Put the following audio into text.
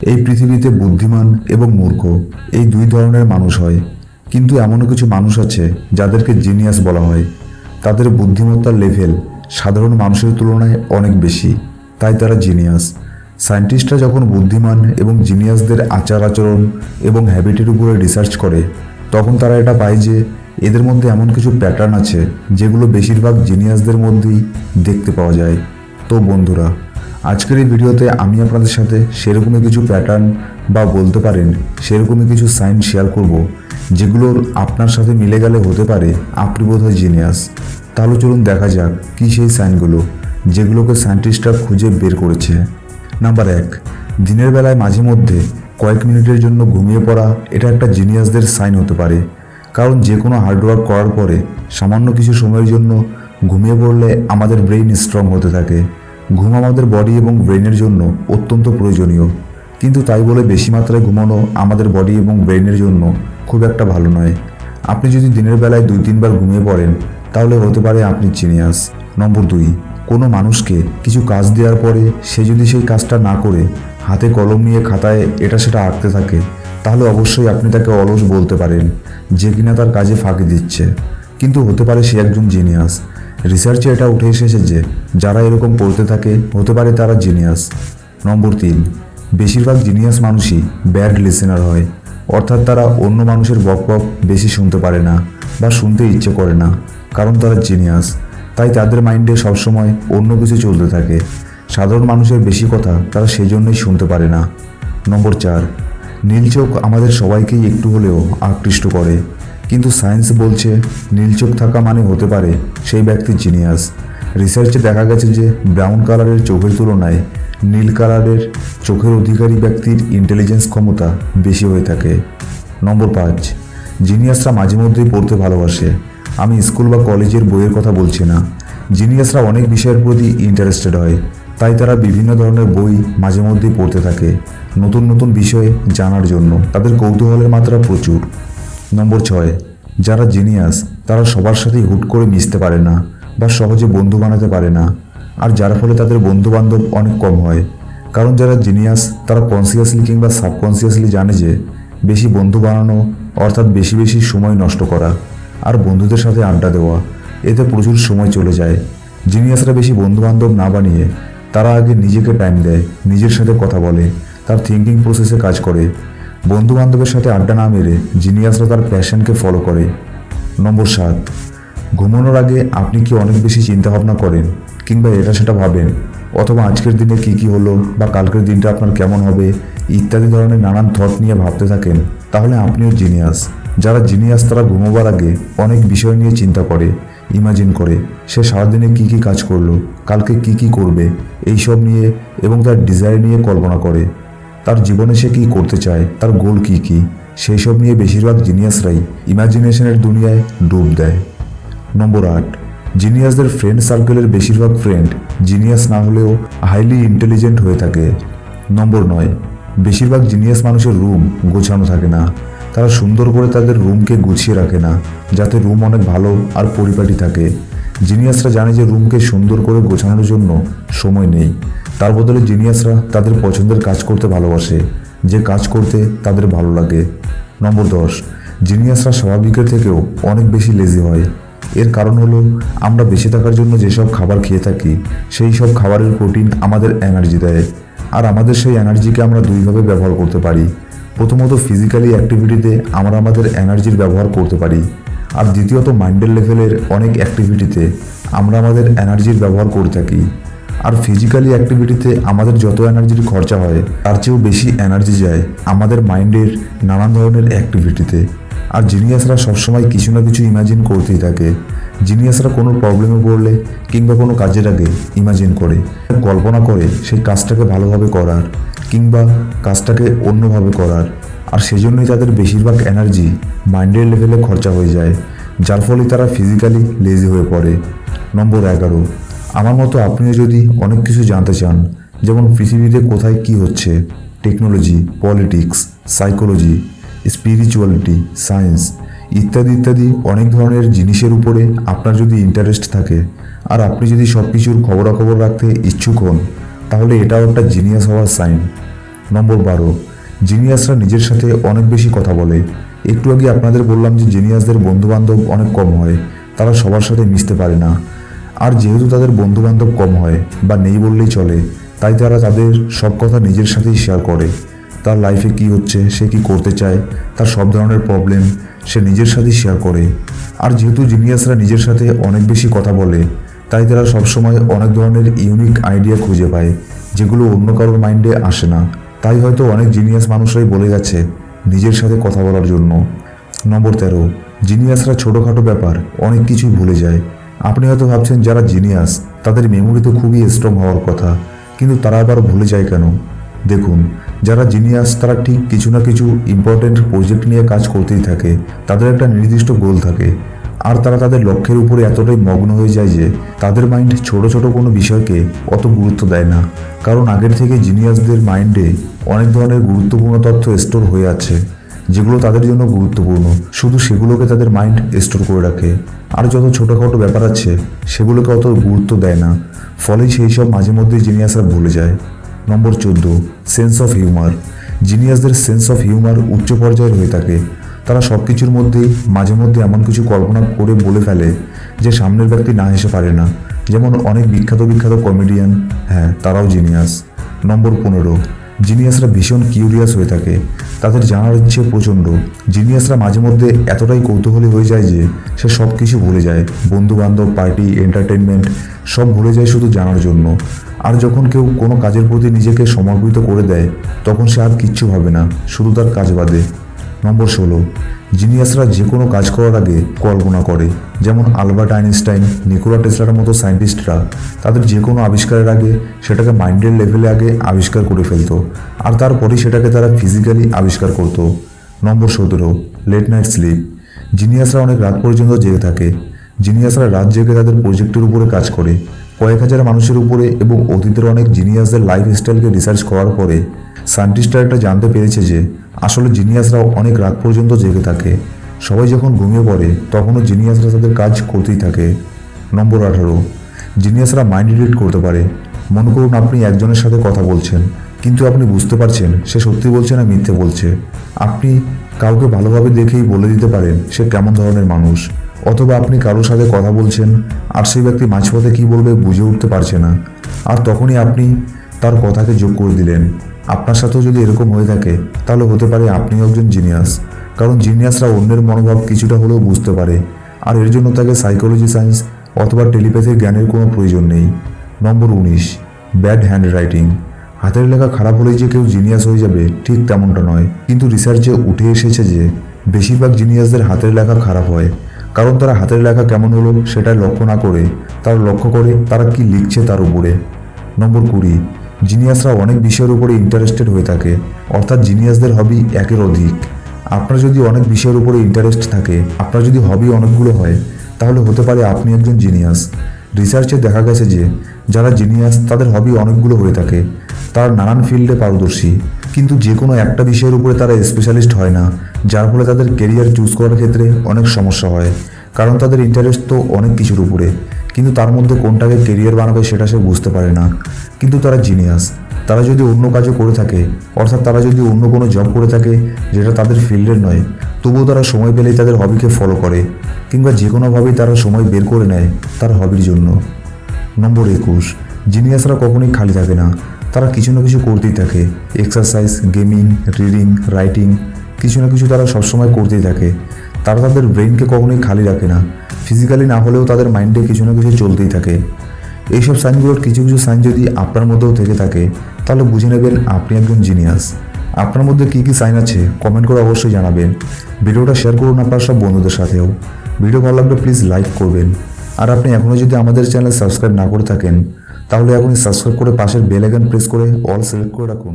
এই পৃথিবীতে বুদ্ধিমান এবং মূর্খ এই দুই ধরনের মানুষ হয়, কিন্তু এমনও কিছু মানুষ আছে যাদেরকে জিনিয়াস বলা হয়। তাদের বুদ্ধিমত্তার লেভেল সাধারণ মানুষের তুলনায় অনেক বেশি, তাই তারা জিনিয়াস। সায়েন্টিস্টরা যখন বুদ্ধিমান এবং জিনিয়াসদের আচার আচরণ এবং হ্যাবিটের উপরে রিসার্চ করে, তখন তারা এটা পায় যে এদের মধ্যে এমন কিছু প্যাটার্ন আছে যেগুলো বেশিরভাগ জিনিয়াসদের মধ্যেই দেখতে পাওয়া যায়। তো বন্ধুরা, আজকের এই ভিডিওতে আমি আপনাদের সাথে সেরকমই কিছু প্যাটার্ন বা বলতে পারেন সেরকমই কিছু সাইন শেয়ার করব, যেগুলোর আপনার সাথে মিলে গেলে হতে পারে আপনি বোধহয় জিনিয়াস। তাহলে চলুন দেখা যাক কী সেই সাইনগুলো যেগুলোকে সায়েন্টিস্টরা খুঁজে বের করেছে। নাম্বার 1, দিনের বেলায় মাঝে মধ্যে কয়েক মিনিটের জন্য ঘুমিয়ে পড়া। এটা একটা জিনিয়াসদের সাইন হতে পারে, কারণ যে কোনো হার্ডওয়ার্ক করার পরে সামান্য কিছু সময়ের জন্য ঘুমিয়ে পড়লে আমাদের ব্রেইন স্ট্রং হতে থাকে। ঘুম আমাদের বডি এবং ব্রেইনের জন্য অত্যন্ত প্রয়োজনীয়, কিন্তু তাই বলে বেশি মাত্রায় ঘুমানো আমাদের বডি এবং ব্রেইনের জন্য খুব একটা ভালো নয়। আপনি যদি দিনের বেলায় 2-3 বার ঘুমিয়ে পড়েন, তাহলে হতে পারে আপনি জিনিয়াস। নম্বর 2, কোনো মানুষকে কিছু কাজ দেওয়ার পরে সে যদি সেই কাজটা না করে হাতে কলম নিয়ে খাতায় এটা সেটা আঁকতে থাকে, তাহলে অবশ্যই আপনি তাকে অলস বলতে পারেন, যে কিনা তার কাজে ফাঁকি দিচ্ছে, কিন্তু হতে পারে সে একজন জিনিয়াস। রিসার্চে এটা উঠে এসেছে যে যারা এরকম করতে থাকে হতে পারে তারা জিনিয়াস। নম্বর 3, বেশিরভাগ জিনিয়াস মানুষই ব্যাড লিসেনার হয়, অর্থাৎ তারা অন্য মানুষের বকবক বেশি শুনতে পারে না বা শুনতে ইচ্ছে করে না, কারণ তারা জিনিয়াস। তাই তাদের মাইন্ডে সবসময় অন্য কিছু চলতে থাকে। সাধারণ মানুষের বেশি কথা তারা সেই জন্যই শুনতে পারে না। নম্বর 4, নীল চোখ আমাদের সবাইকেই একটু হলেও আকৃষ্ট করে, কিন্তু সায়েন্স বলছে নীল চোখ থাকা মানে হতে পারে সেই ব্যক্তি জিনিয়াস। রিসার্চে দেখা গেছে যে ব্রাউন কালারের চোখের তুলনায় নীল কালারের চোখের অধিকারী ব্যক্তির ইন্টেলিজেন্স ক্ষমতা বেশি হয়ে থাকে। নম্বর 5, জিনিয়াসরা মাঝে মধ্যেই পড়তে ভালোবাসে। আমি স্কুল বা কলেজের বইয়ের কথা বলছি না। জিনিয়াসরা অনেক বিষয়ের প্রতি ইন্টারেস্টেড হয়, তাই তারা বিভিন্ন ধরনের বই মাঝে মধ্যেই পড়তে থাকে নতুন নতুন বিষয়ে জানার জন্য। তাদের কৌতূহলের মাত্রা প্রচুর। নম্বর 6, যারা জিনিয়াস তারা সবার সাথেই হুট করে মিশতে পারে না বা সহজে বন্ধু বানাতে পারে না, আর যার ফলে তাদের বন্ধুবান্ধব অনেক কম হয়। কারণ যারা জিনিয়াস তারা কনসিয়াসলি কিংবা সাবকনসিয়াসলি জানে যে বেশি বন্ধু বানানো অর্থাৎ বেশি বেশি সময় নষ্ট করা আর বন্ধুদের সাথে আড্ডা দেওয়া, এতে প্রচুর সময় চলে যায়। জিনিয়াসরা বেশি বন্ধুবান্ধব না বানিয়ে তারা আগে নিজেকে টাইম দেয়, নিজের সাথে কথা বলে, তার থিঙ্কিং প্রসেসে কাজ করে। বন্ধু বান্ধবের সাথে আড্ডা না মেরে জিনিয়াসরা তার প্যাশনকে ফলো করে। নম্বর 7, ঘুমানোর আগে আপনি কি অনেক বেশি চিন্তাভাবনা করেন কিংবা এটা সেটা ভাবেন, অথবা আজকের দিনে কি হলো বা কালকের দিনটা আপনার কেমন হবে ইত্যাদি ধরনের নানান থট নিয়ে ভাবতে থাকেন, তাহলে আপনিও জিনিয়াস। যারা জিনিয়াস তারা ঘুমোবার আগে অনেক বিষয় নিয়ে চিন্তা করে, ইমাজিন করে সে সারাদিনে কি কাজ করলো, কালকে কি করবে এইসব নিয়ে, এবং তার ডিজায়ার নিয়ে কল্পনা করে। তার জীবনে সে কী করতে চায়, তার গোল কি সেই সব নিয়ে বেশিরভাগ জিনিয়াসরাই ইমাজিনেশনের দুনিয়ায় ডুব দেয়। নম্বর 8, জিনিয়াসদের ফ্রেন্ড সার্কেলের বেশিরভাগ ফ্রেন্ড জিনিয়াস না হলেও হাইলি ইন্টেলিজেন্ট হয়ে থাকে। নম্বর 9, বেশিরভাগ জিনিয়াস মানুষের রুম গোছানো থাকে না। তারা সুন্দর করে তাদের রুমকে গুছিয়ে রাখে না, যাতে রুম অনেক ভালো আর পরিপাটি থাকে। জিনিয়াসরা জানে যে রুমকে সুন্দর করে গোছানোর জন্য সময় নেই, তার বদলে জিনিয়াসরা তাদের পছন্দের কাজ করতে ভালোবাসে, যে কাজ করতে তাদের ভালো লাগে। নম্বর 10, জিনিয়াসরা স্বাভাবিকের থেকেও অনেক বেশি লেজি হয়। এর কারণ হলো আমরা বেঁচে থাকার জন্য যেসব খাবার খেয়ে থাকি সেই সব খাবারের প্রোটিন আমাদের এনার্জি দেয়, আর আমাদের সেই এনার্জিকে আমরা দুইভাবে ব্যবহার করতে পারি। প্রথমত ফিজিক্যালি অ্যাক্টিভিটিতে আমরা আমাদের এনার্জির ব্যবহার করতে পারি, আর দ্বিতীয়ত মাইন্ডের লেভেলের অনেক অ্যাক্টিভিটিতে আমরা আমাদের এনার্জির ব্যবহার করে থাকি। আর ফিজিক্যালি অ্যাক্টিভিটিতে আমাদের যত এনার্জির খরচা হয় তার চেয়েও বেশি এনার্জি যায় আমাদের মাইন্ডের নানান ধরনের অ্যাক্টিভিটিতে। আর জিনিয়াসরা সবসময় কিছু না কিছু ইমাজিন করতেই থাকে। জিনিয়াসরা কোনো প্রবলেমে পড়লে কিংবা কোনো কাজের আগে ইমাজিন করে, কল্পনা করে সেই কাজটাকে ভালোভাবে করার কিংবা কাজটাকে অন্যভাবে করার, আর সেজন্যই তাদের বেশিরভাগ এনার্জি মাইন্ডের লেভেলে খরচা হয়ে যায়, যার ফলে তারা ফিজিক্যালি লেজি হয়ে পড়ে। নম্বর 11, আমার মতো আপনিও যদি অনেক কিছু জানতে চান, যেমন পৃথিবীতে কোথায় কি হচ্ছে, technology, politics, psychology, spirituality, science ইত্যাদি ইত্যাদি অনেক ধরনের জিনিসের উপরে আপনার যদি ইন্টারেস্ট থাকে, আর আপনি যদি সব কিছুর খবরাখবর রাখতে ইচ্ছুক হন, তাহলে এটাও একটা জিনিয়াস হওয়ার সাইন। নম্বর 12, জিনিয়াসরা নিজের সাথে অনেক বেশি কথা বলে। একটু আগে আপনাদের বললাম যে জিনিয়াসদের বন্ধুবান্ধব অনেক কম হয়, তারা সবার সাথে মিশতে পারে না। আর যেহেতু তাদের বন্ধুবান্ধব কম হয় বা নেই বললেই চলে, তাই তারা তাদের সব কথা নিজের সাথেই শেয়ার করে। তার লাইফে কি হচ্ছে, সে কি করতে চায়, তার সব ধরনের প্রবলেম সে নিজের সাথেই শেয়ার করে। আর যেহেতু জিনিয়াসরা নিজের সাথে অনেক বেশি কথা বলে, তাই তারা সবসময় অনেক ধরনের ইউনিক আইডিয়া খুঁজে পায়, যেগুলো অন্য কারোর মাইন্ডে আসে না। তাই হয়তো অনেক জিনিয়াস মানুষরাই বলে গেছে নিজের সাথে কথা বলার জন্য। নম্বর 13, জিনিয়াসরা ছোটোখাটো ব্যাপার অনেক কিছুই ভুলে যায়। আপনি হয়তো ভাবছেন যারা জিনিয়াস তাদের মেমোরি তো খুবই স্ট্রং হওয়ার কথা, কিন্তু তারা আবার ভুলে যায় কেন? দেখুন, যারা জিনিয়াস তারা ঠিক কিছু না কিছু ইম্পর্টেন্ট প্রজেক্ট নিয়ে কাজ করতেই থাকে। তাদের একটা নির্দিষ্ট গোল থাকে, আর তারা তাদের লক্ষ্যের উপরে এতটাই মগ্ন হয়ে যায় যে তাদের মাইন্ড ছোট ছোট কোনো বিষয়কে অত গুরুত্ব দেয় না। কারণ আগের থেকে জিনিয়াসদের মাইন্ডে অনেক ধরনের গুরুত্বপূর্ণ তথ্য স্টোর হয়ে আছে, যেগুলো তাদের জন্য গুরুত্বপূর্ণ, শুধু সেগুলোকে তাদের মাইন্ড স্টোর করে রাখে। আর যত ছোটোখাটো ব্যাপার আছে সেগুলোকে অত গুরুত্ব দেয় না, ফলে সেই সব মাঝে মধ্যে জিনিয়াসরা ভুলে যায়। Number 14, sense of humour. জিনিয়াসদের সেন্স অফ হিউমার উচ্চ পর্যায়ের হয়ে থাকে। তারা সব কিছুর মধ্যেই মাঝে মধ্যে এমন কিছু কল্পনা করে বলে ফেলে যে সামনের ব্যক্তি না হেসে পারে না। যেমন অনেক বিখ্যাত বিখ্যাত কমেডিয়ান, হ্যাঁ তারাও জিনিয়াস। নম্বর 15, জিনিয়াসরা ভীষণ কিউরিয়াস হয়ে থাকে। তাদের জানার ইচ্ছে প্রচণ্ড। জিনিয়াসরা মাঝে মধ্যে এতটাই কৌতূহলী হয়ে যায় যে সে সব কিছু ভুলে যায়, বন্ধু বান্ধব, পার্টি, এন্টারটেনমেন্ট সব ভুলে যায় শুধু জানার জন্য। আর যখন কেউ কোনো কাজের প্রতি নিজেকে সমর্পিত করে দেয়, তখন সে আর কিচ্ছু ভাবে না, শুধু তার কাজ বাদে। নম্বর 16, জিনিয়াসরা যে কোনো কাজ করার আগে কল্পনা করে। যেমন আলবার্ট আইনস্টাইন, নিকোলা টেসলার মতো সায়েন্টিস্টরা তাদের যে কোনো আবিষ্কারের আগে সেটাকে মাইন্ডের লেভেলে আগে আবিষ্কার করে ফেলতো, আর তারপরেই সেটাকে তারা ফিজিক্যালি আবিষ্কার করতো। নম্বর 17, লেট নাইট স্লিপ। জিনিয়াসরা অনেক রাত পর্যন্ত জেগে থাকে। জিনিয়াসরা রাত জেগে তাদের প্রজেক্টের উপরে কাজ করে, কয়েক হাজার মানুষের উপরে, এবং অতীতের অনেক জিনিয়াসদের লাইফ স্টাইলকে রিসার্চ করার পরে সায়েন্টিস্টরা এটা জানতে পেরেছে যে আসলে জিনিয়াসরাও অনেক রাত পর্যন্ত জেগে থাকে। সবাই যখন ঘুমিয়ে পড়ে তখনও জিনিয়াসরা তাদের কাজ করতেই থাকে। নম্বর 18, জিনিয়াসরা মাইন্ড রিড করতে পারে। মনে করুন আপনি একজনের সাথে কথা বলছেন, কিন্তু আপনি বুঝতে পারছেন সে সত্যি বলছে না মিথ্যে বলছে। আপনি কাউকে ভালোভাবে দেখেই বলে দিতে পারেন সে কেমন ধরনের মানুষ। অথবা আপনি কারোর সাথে কথা বলছেন আর সেই ব্যক্তি মাঝপথে কী বলবে বুঝে উঠতে পারছে না, আর তখনই আপনি তার কথাকে যোগ করে দিলেন। আপনার সাথেও যদি এরকম হয়ে থাকে তাহলে হতে পারে আপনিও একজন জিনিয়াস। কারণ জিনিয়াসরা অন্যের মনোভাব কিছুটা হলেও বুঝতে পারে, আর এর জন্য তাকে সাইকোলজি সায়েন্স অথবা টেলিপ্যাথির জ্ঞানের কোনো প্রয়োজন নেই। নম্বর 19, ব্যাড হ্যান্ড রাইটিং। হাতের লেখা খারাপ হলেই যে কেউ জিনিয়াস হয়ে যাবে ঠিক তেমনটা নয়, কিন্তু রিসার্চে উঠে এসেছে যে বেশিরভাগ জিনিয়াসদের হাতের লেখা খারাপ হয়, কারণ তারা হাতের লেখা কেমন হলো সেটা লক্ষ্য না করে তারা লক্ষ্য করে তারা কি লিখছে তার উপরে। নম্বর 20, জিনিয়াসরা অনেক বিষয়ের উপরে ইন্টারেস্টেড হয়ে থাকে, অর্থাৎ জিনিয়াসদের হবি একের অধিক। আপনার যদি অনেক বিষয়ের উপরে ইন্টারেস্ট থাকে, আপনার যদি হবি অনেকগুলো হয়, তাহলে হতে পারে আপনি একজন জিনিয়াস। রিসার্চে দেখা গেছে যে যারা জিনিয়াস তাদের হবি অনেকগুলো হয়ে থাকে, তারা নানান ফিল্ডে পারদর্শী, কিন্তু যে কোনো একটা বিষয়ের উপরে তারা স্পেশালিস্ট হয় না, যার ফলে তাদের কেরিয়ার চুজ করার ক্ষেত্রে অনেক সমস্যা হয়। কারণ তাদের ইন্টারেস্ট তো অনেক কিছুর উপরে, কিন্তু তার মধ্যে কোনটাকে কেরিয়ার বানাবে সেটা সে বুঝতে পারে না। কিন্তু তারা জিনিয়াস। তারা যদি অন্য কাজও করে থাকে, অর্থাৎ তারা যদি অন্য কোনো জব করে থাকে যেটা তাদের ফিল্ডের নয়, তবুও তারা সময় পেলেই তাদের হবিকে ফলো করে, কিংবা যে কোনোভাবেই তারা সময় বের করে নেয় তার হবির জন্য। নম্বর 21, জিনিয়াসরা কখনোই খালি থাকে না, তারা কিছু না কিছু করতেই থাকে। এক্সারসাইজ, গেমিং, রিডিং, রাইটিং, কিছু না কিছু তারা সবসময় করতেই থাকে। তারা তাদের ব্রেনকে কখনোই খালি রাখে না, ফিজিক্যালি না হলেও তাদের মাইন্ডে কিছু না কিছু চলতেই থাকে। এইসব সাইনগুলোর কিছু কিছু সাইন যদি আপনার মধ্যেও থেকে থাকে তাহলে বুঝে নেবেন আপনি একজন জিনিয়াস। আপনার মধ্যে কী কী সাইন আছে কমেন্ট করে অবশ্যই জানাবেন। ভিডিওটা শেয়ার করুন আপনার সব বন্ধুদের সাথেও। ভিডিও ভালো লাগলে প্লিজ লাইক করবেন। আর আপনি এখনও যদি আমাদের চ্যানেল সাবস্ক্রাইব না করে থাকেন তাহলে এখনই সাবস্ক্রাইব করে পাশের বেল আইকন প্রেস করে অল সিলেক্ট করে রাখুন।